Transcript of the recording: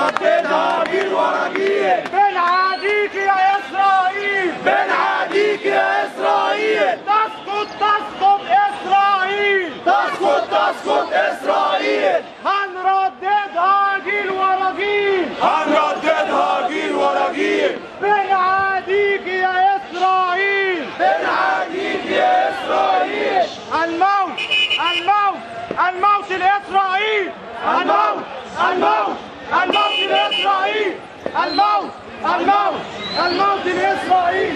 هنرددها جيل ورا جيل. بنعاديك يا إسرائيل، بنعاديك يا إسرائيل. تسقط تسقط إسرائيل، تسقط تسقط إسرائيل. هنرددها جيل ورا جيل، هنرددها جيل ورا جيل. بنعاديك يا إسرائيل، بنعاديك يا إسرائيل. الموت الموت الموت لإسرائيل، الموت الموت الموت لإسرائيل، الموت الموت الموت لإسرائيل.